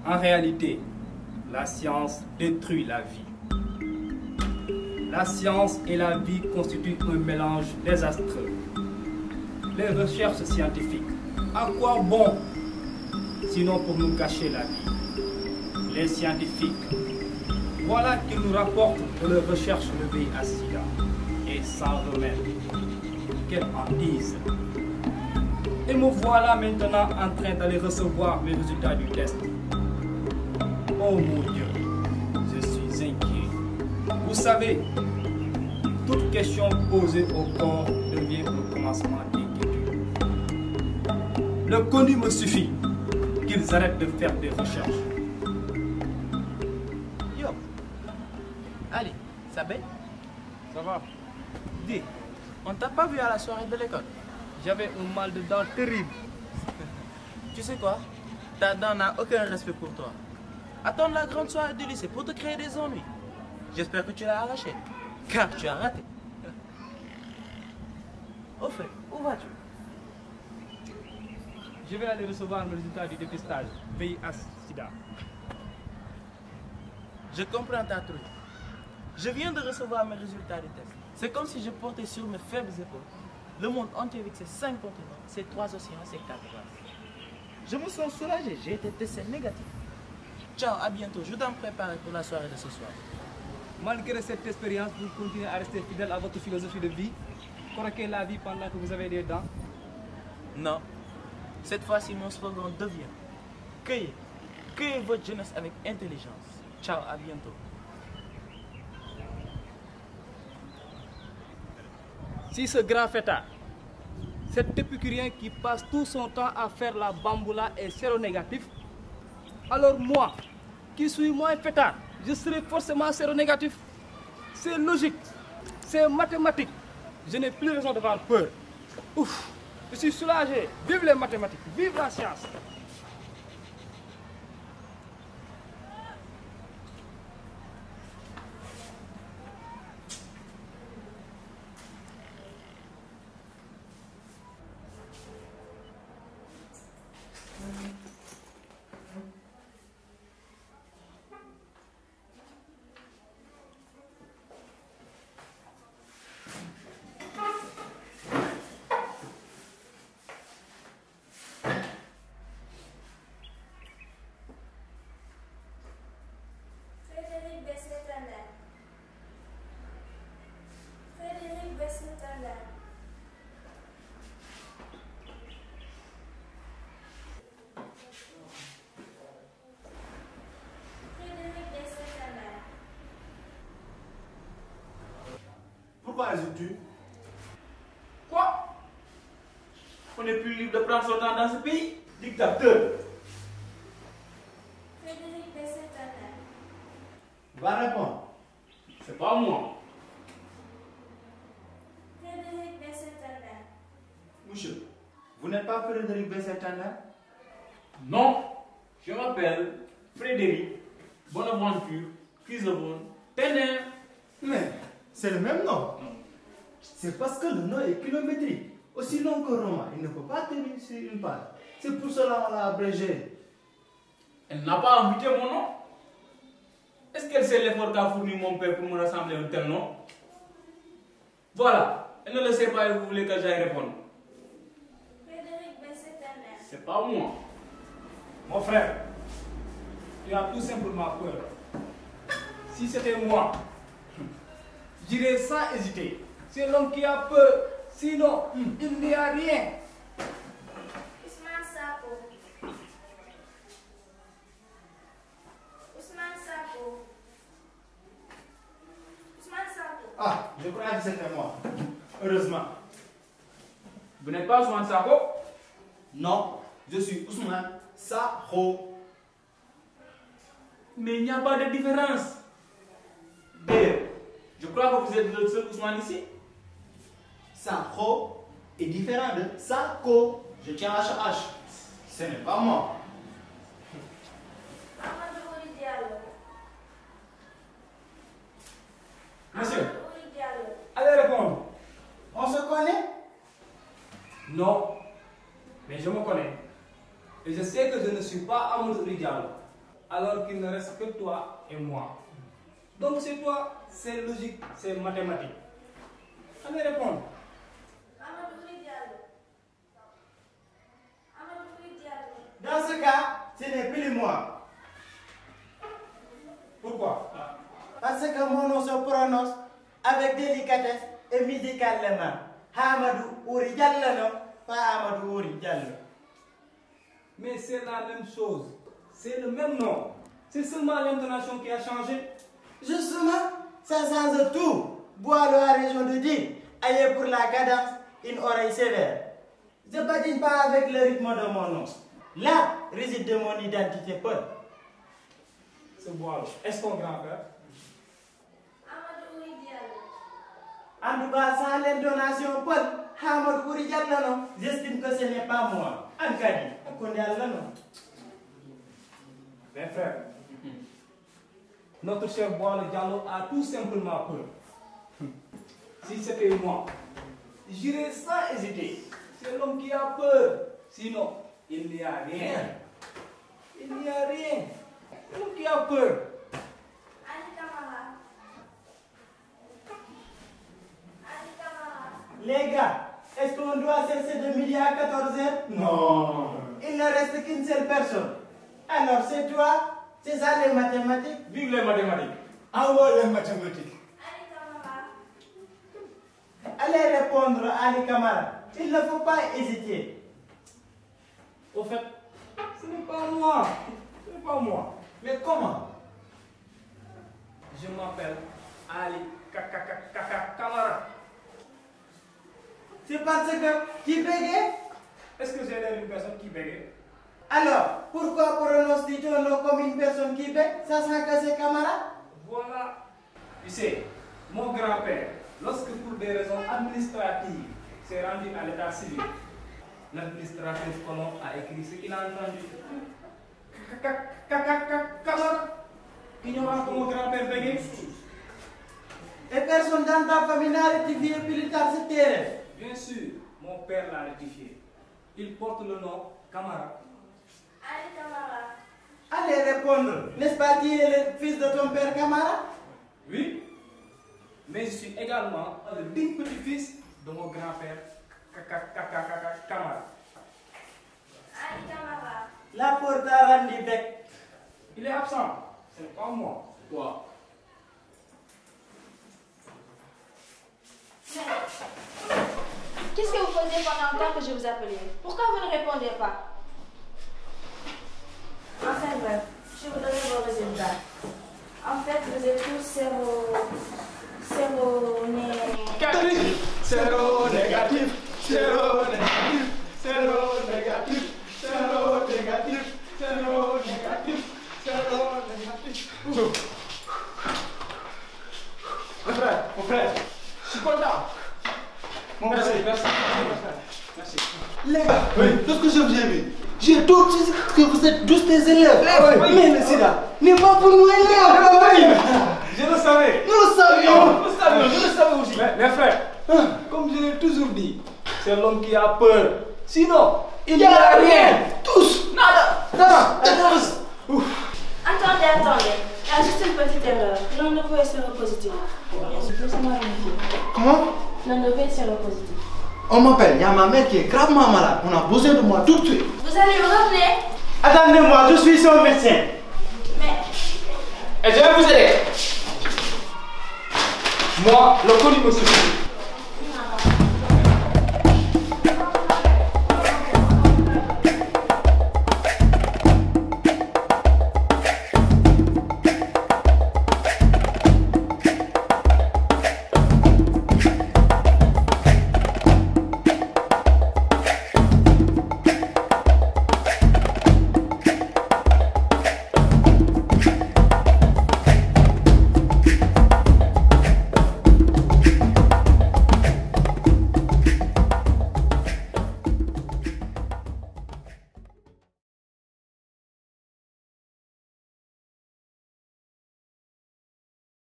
En réalité, la science détruit la vie. La science et la vie constituent un mélange désastreux. Les recherches scientifiques, à quoi bon, sinon pour nous gâcher la vie? Les scientifiques, voilà qu'ils nous rapportent de leurs recherches le VIH/SIDA et sans remède. Qu'elles en disent. Et me voilà maintenant en train d'aller recevoir mes résultats du test. Oh mon Dieu, je suis inquiet. Vous savez, toute question posée au corps devient le commencement d'inquiétude. Le connu me suffit, qu'ils arrêtent de faire des recherches. Yo, allez, ça va? Ça va? Dis, on t'a pas vu à la soirée de l'école? J'avais un mal de dents terrible. Tu sais quoi? Ta dent n'a aucun respect pour toi. Attends la grande soirée du lycée pour te créer des ennuis. J'espère que tu l'as arraché, car tu as raté. Au fait, où vas-tu? Je vais aller recevoir le résultat du dépistage VIH/SIDA. Je comprends ta truc. Je viens de recevoir mes résultats du test. C'est comme si je portais sur mes faibles épaules le monde entier avec ses 5 continents, ses 3 océans, ses 4 races. Je me sens soulagé, j'ai été testé négatif. Ciao, à bientôt. Je dois me préparer pour la soirée de ce soir. Malgré cette expérience, vous continuez à rester fidèle à votre philosophie de vie, croquer la vie pendant que vous avez des dents. Non. Cette fois-ci, mon slogan devient cueillez votre jeunesse avec intelligence. Ciao, à bientôt. Si ce grand fêtard, cet épicurien qui passe tout son temps à faire la bamboula est séronégatif, alors moi, qui suis moins fêtard, je serai forcément séronégatif. C'est logique, c'est mathématique. Je n'ai plus raison d'avoir peur. Ouf, je suis soulagé. Vive les mathématiques, vive la science. Pourquoi hésites-tu? Quoi? On n'est plus libre de prendre son temps dans ce pays? Dictateur! Frédéric Bessetana. Va répondre. C'est pas moi. Frédéric Bessetana. Monsieur, vous n'êtes pas Frédéric Bessetana? Non, je m'appelle Frédéric Bonaventure Crisovon Tener. Mais c'est le même nom. C'est parce que le nom est kilométrique. Aussi long que roman, il ne peut pas tenir sur une page. C'est pour cela qu'on l'a abrégé. Elle n'a pas invité mon nom. Est-ce qu'elle sait l'effort qu'a fourni mon père pour me rassembler un tel nom? Voilà, elle ne le sait pas et vous voulez que j'aille répondre. Frédéric Bessetana. C'est pas moi. Mon frère, tu as tout simplement peur. Si c'était moi, j'irais sans hésiter. C'est l'homme qui a peur. Sinon, il n'y a rien. Ousmane Sako. Ousmane Sako. Ousmane Sako. Ah, je croyais que c'était moi. Heureusement. Vous n'êtes pas Ousmane Sako? Non, je suis Ousmane Sakho. Mais il n'y a pas de différence. D'ailleurs, je crois que vous êtes le seul Ousmane ici. Sakho est différent de Sako. Je tiens HH. Ce n'est pas moi. Amadou Oly Diallo. Monsieur, Amadou Oly Diallo. allez répondre. On se connaît? Non, mais je me connais. Et je sais que je ne suis pas Amadou Oly Diallo. alors qu'il ne reste que toi et moi. Donc c'est toi, c'est logique, c'est mathématique. Allez répondre. Amadou Diallo. Amadou Diallo. Dans ce cas, ce n'est plus moi. Pourquoi? Parce que mon nom se prononce avec délicatesse et musicalement. Amadou Ouri Diallo, non? Pas Amadou Ouri Diallo. Mais c'est la même chose. C'est le même nom. C'est seulement l'intonation qui a changé. Justement, ça change tout. Bois la région de Digne, ailleurs pour la cadence, une oreille sévère. Je ne patine pas avec le rythme de mon nom. Là réside de mon identité Paul. Ce bois-là, est-ce ton grand-père? Amadou Diallo. En tout cas, sans l'intonation Paul, Amadou Ouri Diallo, non? J'estime que ce n'est pas moi. Ankadi, on connaît Allah, non? Mes frères, notre cher Bois le Diallo a tout simplement peur. Si c'était moi, j'irais sans hésiter. C'est l'homme qui a peur. Sinon, il n'y a rien. Il n'y a rien. C'est l'homme qui a peur. Ali Camara. Ali Camara. Les gars, est-ce qu'on doit cesser de midi à 14h? Non. Il ne reste qu'une seule personne. Alors, c'est toi? C'est ça les mathématiques? Vive les mathématiques. Ah ouais, les mathématiques. Ali Camara. Allez répondre à Ali Camara. Il ne faut pas hésiter. Au fait, ce n'est pas moi. Ce n'est pas moi. Mais comment? Je m'appelle Ali Camara. C'est parce que tu bégayes? Est-ce que j'ai l'air d'une personne qui bégaye? Alors, pourquoi prononces-tu ton nom comme une personne qui bégaye, sachant que c'est Camara? Voilà. Tu sais, mon grand-père, lorsque pour des raisons administratives, s'est rendu à l'état civil, l'administrateur colon a écrit ce qu'il a entendu. Camara, ignorant que mon grand-père bégaye. Et personne dans ta famille n'a rectifié plus tard cette erreur? Bien sûr, mon père l'a rectifié. Il porte le nom Camara. Ali Camara. Allez répondre. N'est-ce pas tu es le fils de ton père Camara? Oui, mais je suis également le digne petit-fils de mon grand-père Camara. Ali Camara. La porte a rendu bec. Il est absent. Ce n'est pas moi, c'est toi. Qu'est-ce que vous faisiez pendant le temps que je vous appelais? Pourquoi vous ne répondez pas? Enfin bref, je vous donne vos résultats. En fait, vous êtes tous zéro Négatif, zéro négatif, zéro négatif, zéro négatif, zéro négatif, zéro négatif, zéro négatif. Mon frère, je suis content. Merci. Les gars, tout ce que je vous ai vu, j'ai tout dit que vous êtes tous des élèves. Mais le sida n'est pas pour nous élèves. Je le savais. Nous le savions. Je le savais aussi. Mais frère, comme je l'ai toujours dit, c'est l'homme qui a peur. Sinon, il n'y a rien. Tous. Nada. Attendez. Il y a juste une petite erreur. Le neveu est séropositif. Laissez-moi vérifier. Comment? Le neveu est séropositif. On m'appelle, il y a ma mère qui est gravement malade. On a besoin de moi tout de suite. Vous allez me rappeler? Attendez-moi, je suis son médecin. Mais... Et je vais vous aider. Moi, le connu me suffit.